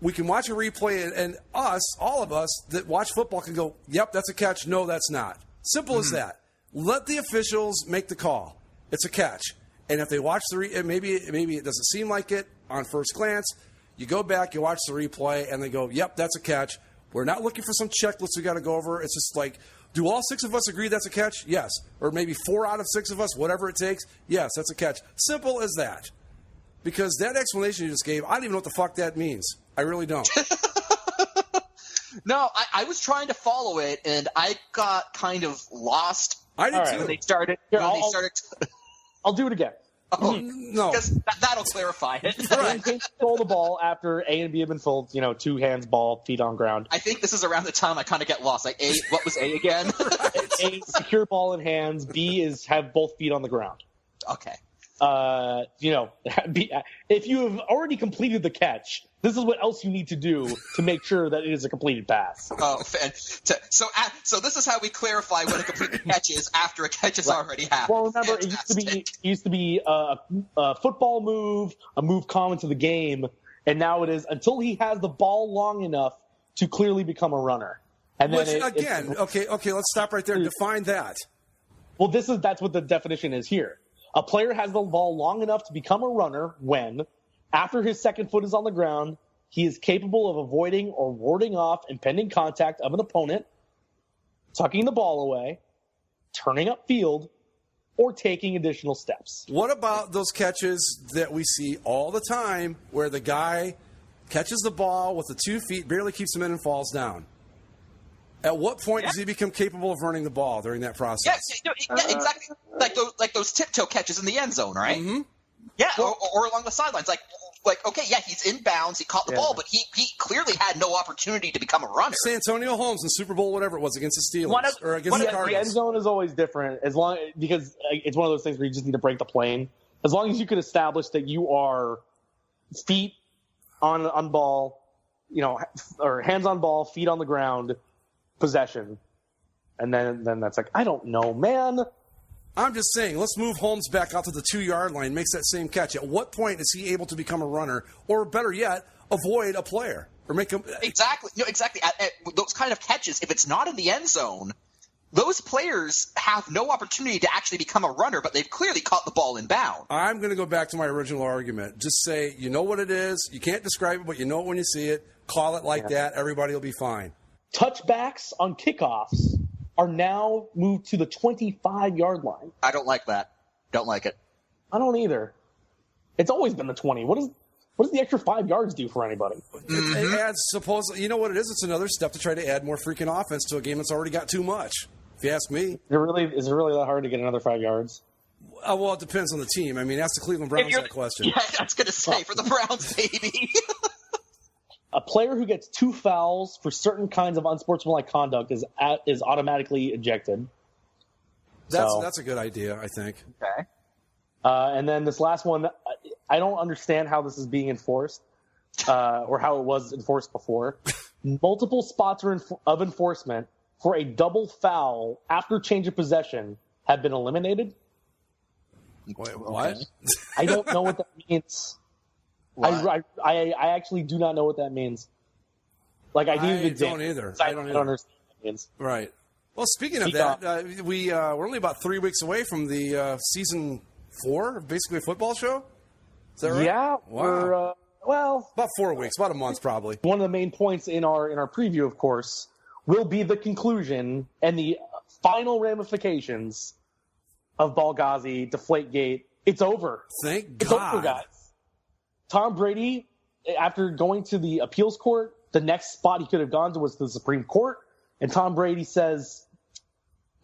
we can watch a replay, and all of us that watch football can go, yep, that's a catch. No, that's not. Simple as that. Let the officials make the call. It's a catch. And if they watch maybe it doesn't seem like it on first glance, you go back, you watch the replay, and they go, yep, that's a catch. We're not looking for some checklist we got to go over. It's just like, do all 6 of us agree that's a catch? Yes. Or maybe 4 out of 6 of us, whatever it takes. Yes, that's a catch. Simple as that. Because that explanation you just gave, I don't even know what the fuck that means. I really don't. No, I was trying to follow it, and I got kind of lost. I did too. When they started. I'll do it again. Oh, no. Because that'll clarify it. Right. Control the ball after A and B have been filled, 2 hands, ball, feet on ground. I think this is around the time I kind of get lost. Like, A, what was A again? A, secure ball in hands. B is have both feet on the ground. Okay. If you have already completed the catch, this is what else you need to do to make sure that it is a completed pass. Oh, so this is how we clarify what a completed catch is after a catch has already happened. Well, remember, it used to be a football move, a move common to the game, and now it is until he has the ball long enough to clearly become a runner. And then okay, let's stop right there and define that. Well, that's what the definition is here. A player has the ball long enough to become a runner when, after his second foot is on the ground, he is capable of avoiding or warding off impending contact of an opponent, tucking the ball away, turning up field, or taking additional steps. What about those catches that we see all the time where the guy catches the ball with the 2 feet, barely keeps him in and falls down? At what point does he become capable of running the ball during that process? Yeah, exactly. Like those tiptoe catches in the end zone, right? Mm-hmm. Yeah, or along the sidelines. He's inbounds, he caught the ball, but he clearly had no opportunity to become a runner. San Antonio Holmes in Super Bowl, whatever it was, against the Steelers or against the Cardinals. The end zone is always different because it's one of those things where you just need to break the plane. As long as you can establish that you are feet on ball, or hands on ball, feet on the ground, possession, and then that's like, I don't know, man. I'm just saying, let's move Holmes back out to the 2-yard line, makes that same catch. At what point is he able to become a runner, or better yet, avoid a player or make him exactly? No, exactly. At those kind of catches, if it's not in the end zone, those players have no opportunity to actually become a runner, but they've clearly caught the ball in bound. I'm going to go back to my original argument. Just say, you know what it is. You can't describe it, but you know it when you see it. Call it like that. Everybody will be fine. Touchbacks on kickoffs are now moved to the 25-yard line. I don't like that. Don't like it. I don't either. It's always been the 20. What is What does the extra 5 yards do for anybody? It adds, supposedly, you know what it is? It's another step to try to add more freaking offense to a game that's already got too much, if you ask me. Is it really that hard to get another 5 yards? Well, it depends on the team. I mean, ask the Cleveland Browns that question. Yeah, I was going to say, for the Browns, baby. A player who gets 2 fouls for certain kinds of unsportsmanlike conduct is automatically ejected. That's a good idea, I think. Okay. And then this last one, I don't understand how this is being enforced, or how it was enforced before. Multiple spots of enforcement for a double foul after change of possession have been eliminated. Wait, what? I don't know what that means. I actually do not know what that means. Like, I need an example. Don't either. I don't understand what that means. Right. Well, speaking of that, we're only about 3 weeks away from the season 4 of Basically a Football Show. Is that right? Yeah. Wow. We're, about 4 weeks, about a month probably. One of the main points in our preview, of course, will be the conclusion and the final ramifications of Ballghazi, Deflategate. It's over. Thank God. It's over, guys. Tom Brady, after going to the appeals court, the next spot he could have gone to was the Supreme Court, and Tom Brady says,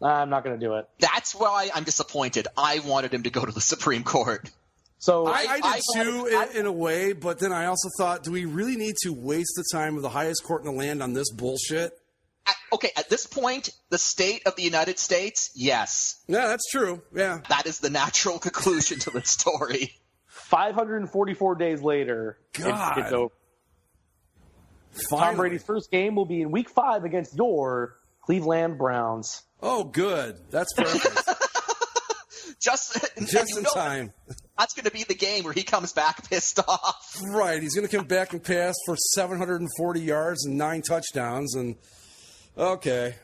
I'm not going to do it. That's why I'm disappointed. I wanted him to go to the Supreme Court. So I did too, in a way, but then I also thought, do we really need to waste the time of the highest court in the land on this bullshit? Okay, at this point, the state of the United States, yes. Yeah, that's true. Yeah. That is the natural conclusion to the story. 544 days later, it's over. Finally. Tom Brady's first game will be in Week 5 against your Cleveland Browns. Oh, good. That's perfect. Just in time. That's going to be the game where he comes back pissed off. Right. He's going to come back and pass for 740 yards and 9 touchdowns. And okay.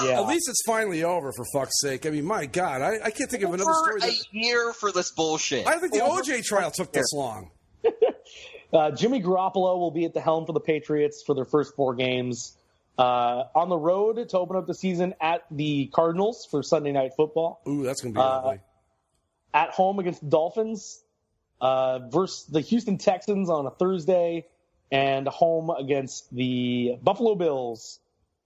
Yeah. At least it's finally over, for fuck's sake. I mean, my God, I can't think of another story. A year for this bullshit. I don't think the OJ trial took this long. Jimmy Garoppolo will be at the helm for the Patriots for their first 4 games. On the road to open up the season at the Cardinals for Sunday Night Football. Ooh, that's going to be lovely. At home against the Dolphins versus the Houston Texans on a Thursday, and home against the Buffalo Bills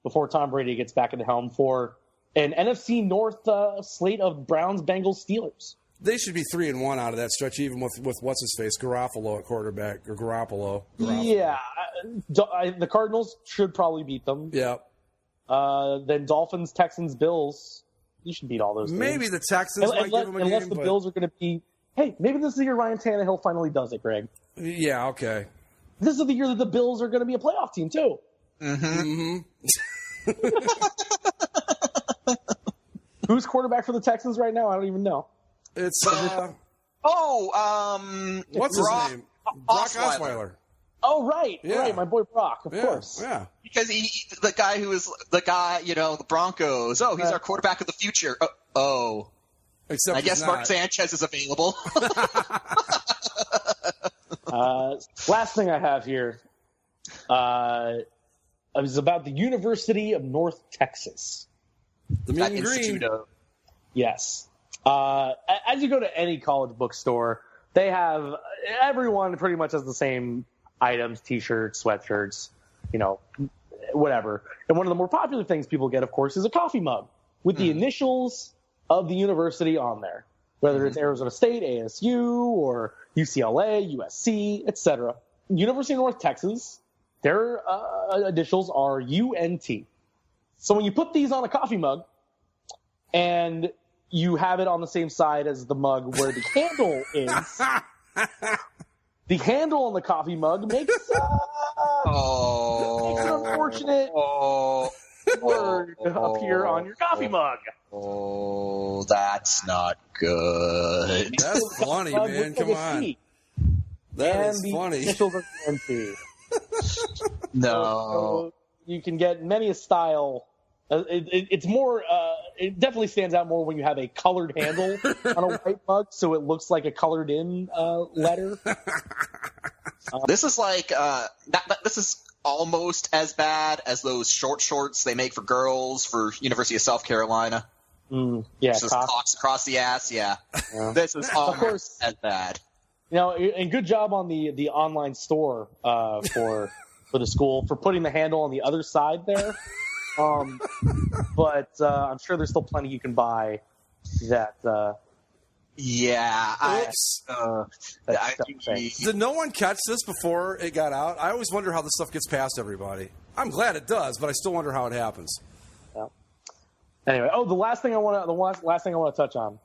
before Tom Brady gets back at the helm for an NFC North slate of Browns, Bengals, Steelers. They should be 3-1 out of that stretch, even with what's his face, Garoppolo at quarterback, or Garoppolo. Yeah, the Cardinals should probably beat them. Yeah. Then Dolphins, Texans, Bills. You should beat all those teams. Maybe the Texans might give them a game. Unless the Bills are going to be, hey, maybe this is the year Ryan Tannehill finally does it, Greg. Yeah, okay. This is the year that the Bills are going to be a playoff team, too. Mm-hmm. Who's quarterback for the Texans right now? I don't even know. It's what's his name? Brock Osweiler. Oh, right, right, my boy Brock, of course. Yeah, because the guy who is the Broncos. Oh, he's our quarterback of the future. Except I guess Mark Sanchez is available. Last thing I have here is about the University of North Texas. The Mean Green. Yes. As you go to any college bookstore, they have everyone pretty much has the same items: T-shirts, sweatshirts, whatever. And one of the more popular things people get, of course, is a coffee mug with the initials of the university on there, whether it's Arizona State, ASU, or UCLA, USC, etc. University of North Texas, their initials are UNT. So when you put these on a coffee mug and you have it on the same side as the mug where the handle is, the handle on the coffee mug makes an unfortunate word appear on your coffee mug. Oh, that's not good. That's funny, man. Come on. That is funny. Initials are NT. No. So you can get many a style. It's more. It definitely stands out more when you have a colored handle on a white mug, so it looks like a colored-in letter. This is like this is almost as bad as those short shorts they make for girls for University of South Carolina. Yeah, just cocks across the ass. Yeah. This is almost as bad. And good job on the online store for the school for putting the handle on the other side there. But I'm sure there's still plenty you can buy that. Oops. Did no one catch this before it got out? I always wonder how this stuff gets past everybody. I'm glad it does, but I still wonder how it happens. Yeah. Anyway, the last thing I want to touch on,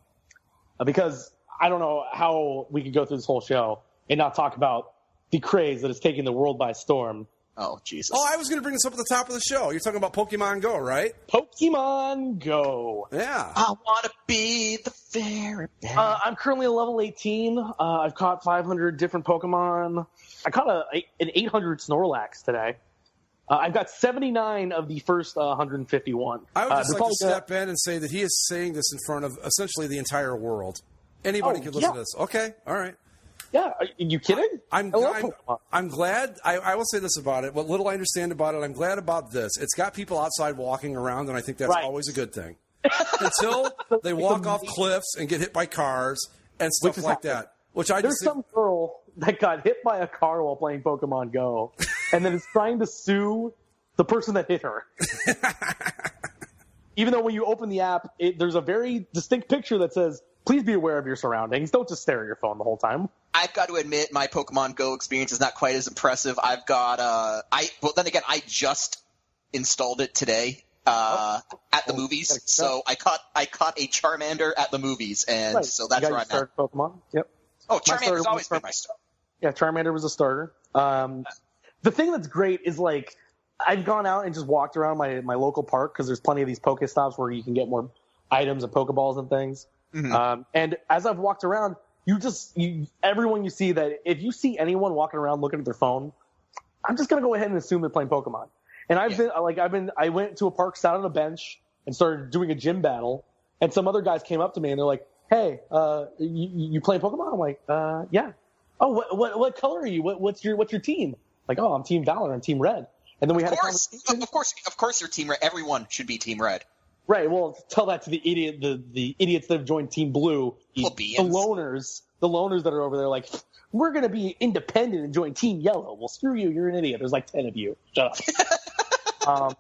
because I don't know how we could go through this whole show and not talk about the craze that is taking the world by storm. Oh, Jesus. Oh, I was going to bring this up at the top of the show. You're talking about Pokemon Go, right? Pokemon Go. Yeah. I want to be the fairy bear. I'm currently a level 18. I've caught 500 different Pokemon. I caught an 800 Snorlax today. I've got 79 of the first 151. I would just like to step in and say that he is saying this in front of essentially the entire world. Anybody could listen to this. Okay, all right. Yeah, are you kidding? I'm glad. I will say this about it. What little I understand about it, I'm glad about this. It's got people outside walking around, and I think that's always a good thing. Until they walk off cliffs and get hit by cars and stuff like that. There's some girl that got hit by a car while playing Pokemon Go, and then is trying to sue the person that hit her. Even though when you open the app, there's a very distinct picture that says, "Please be aware of your surroundings. Don't just stare at your phone the whole time." I've got to admit, my Pokemon Go experience is not quite as impressive. I've got I just installed it today at the movies. So I caught a Charmander at the movies, and so that's where I'm at. Pokemon. Yep. Oh, Charmander's always been my start. Yeah, Charmander was a starter. The thing that's great is, like, I've gone out and just walked around my local park because there's plenty of these Pokestops where you can get more items and Pokeballs and things. Mm-hmm. And as I've walked around, everyone you see that if you see anyone walking around looking at their phone, I'm just gonna go ahead and assume they're playing Pokemon. And I went to a park, sat on a bench, and started doing a gym battle. And some other guys came up to me and they're like, "Hey, you playing Pokemon?" I'm like, "Yeah." "Oh, what color are you? What's your team?" Like, "Oh, I'm Team Valor. I'm Team Red." And then we had a conversation. Of course, you're Team Red. Everyone should be Team Red. Right. Well, tell that to the idiots that have joined Team Blue. The loners that are over there, like, "We're going to be independent and join Team Yellow." Well, screw you. You're an idiot. There's like 10 of you. Shut up.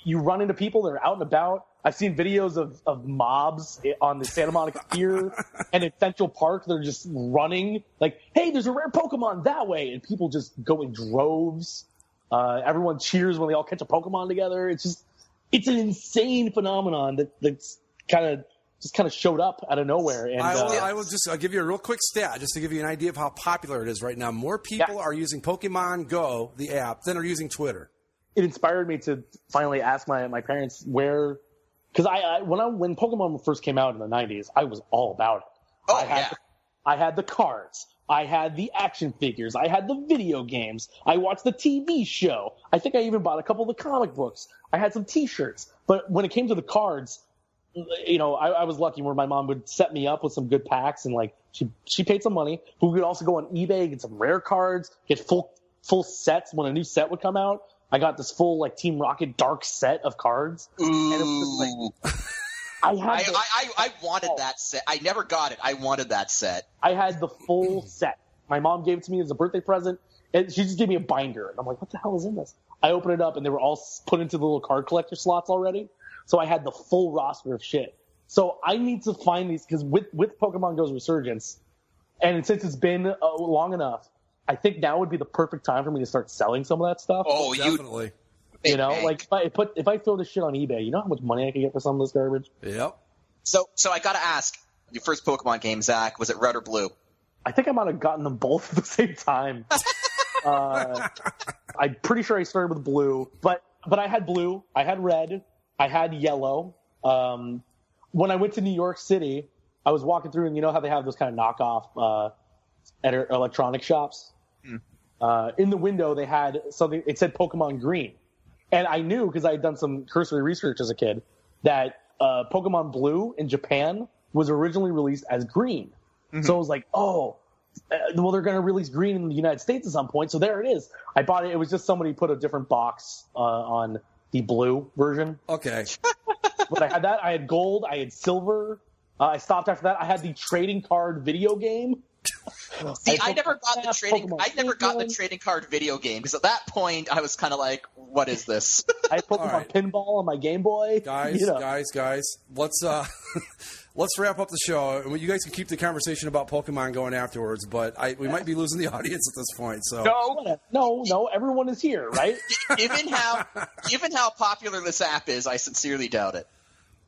You run into people that are out and about. I've seen videos of mobs on the Santa Monica Pier and in Central Park. They're just running like, "Hey, there's a rare Pokemon that way." And people just go in droves. Everyone cheers when they all catch a Pokemon together. It's an insane phenomenon that's kind of showed up out of nowhere. And I'll give you a real quick stat just to give you an idea of how popular it is right now. More people are using Pokemon Go, the app, than are using Twitter. It inspired me to finally ask my parents where, because when Pokemon first came out in the 90s, I was all about it. Oh, I had the cards. I had the action figures. I had the video games. I watched the TV show. I think I even bought a couple of the comic books. I had some T-shirts. But when it came to the cards, I was lucky where my mom would set me up with some good packs, and like she paid some money. But we could also go on eBay, get some rare cards, get full sets when a new set would come out. I got this full like Team Rocket Dark set of cards. Ooh. And it was just like, I wanted that set. I never got it. I wanted that set. I had the full set. My mom gave it to me as a birthday present, and she just gave me a binder. And I'm like, "What the hell is in this?" I opened it up, and they were all put into the little card collector slots already. So I had the full roster of shit. So I need to find these, because with Pokemon Go's resurgence, and since it's been long enough, I think now would be the perfect time for me to start selling some of that stuff. Oh, definitely. Like if I throw this shit on eBay, you know how much money I could get for some of this garbage? Yep. So I got to ask, your first Pokemon game, Zach, was it Red or Blue? I think I might have gotten them both at the same time. I'm pretty sure I started with Blue, but I had Blue, I had Red, I had Yellow. When I went to New York City, I was walking through, and you know how they have those kind of knockoff electronic shops? In the window, they had something. It said Pokemon Green. And I knew, because I had done some cursory research as a kid, that Pokemon Blue in Japan was originally released as green. Mm-hmm. So I was like, well, they're going to release green in the United States at some point. So there it is. I bought it. It was just somebody put a different box on the blue version. Okay. But I had that. I had gold. I had silver. I stopped after that. I had the trading card video game. See, I never got the trading card video game because at that point I was kind of like, "What is this?" I had Pokemon Pinball on my Game Boy. Guys, let's wrap up the show. You guys can keep the conversation about Pokemon going afterwards, but we might be losing the audience at this point. So no, everyone is here, right? given how popular this app is, I sincerely doubt it.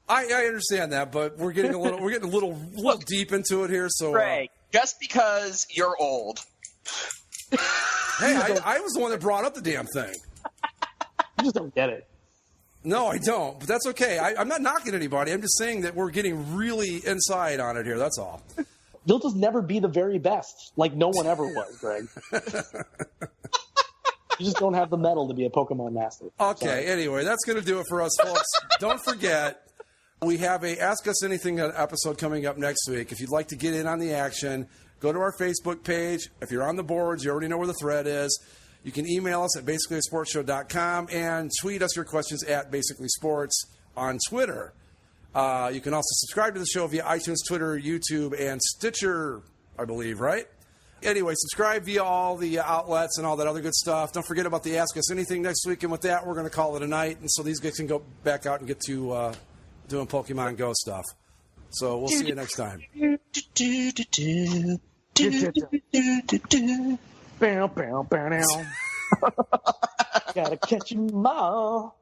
I understand that, but we're getting a little deep into it here. So, Greg, just because you're old. Hey, I was the one that brought up the damn thing. You just don't get it. No, I don't, but that's okay. I'm not knocking anybody. I'm just saying that we're getting really inside on it here. That's all. You'll just never be the very best, like no one ever was, Greg. You just don't have the metal to be a Pokemon master. Okay, Sorry. Anyway, that's going to do it for us, folks. Don't forget, we have a Ask Us Anything episode coming up next week. If you'd like to get in on the action, go to our Facebook page. If you're on the boards, you already know where the thread is. You can email us at basicallyasportshow.com and tweet us your questions at basicallysports on Twitter. You can also subscribe to the show via iTunes, Twitter, YouTube, and Stitcher, I believe, right? Anyway, subscribe via all the outlets and all that other good stuff. Don't forget about the Ask Us Anything next week. And with that, we're going to call it a night. And so these guys can go back out and get to doing Pokemon Go stuff. So we'll see you next time. Bow, bow, bow, now. Gotta catch 'em all.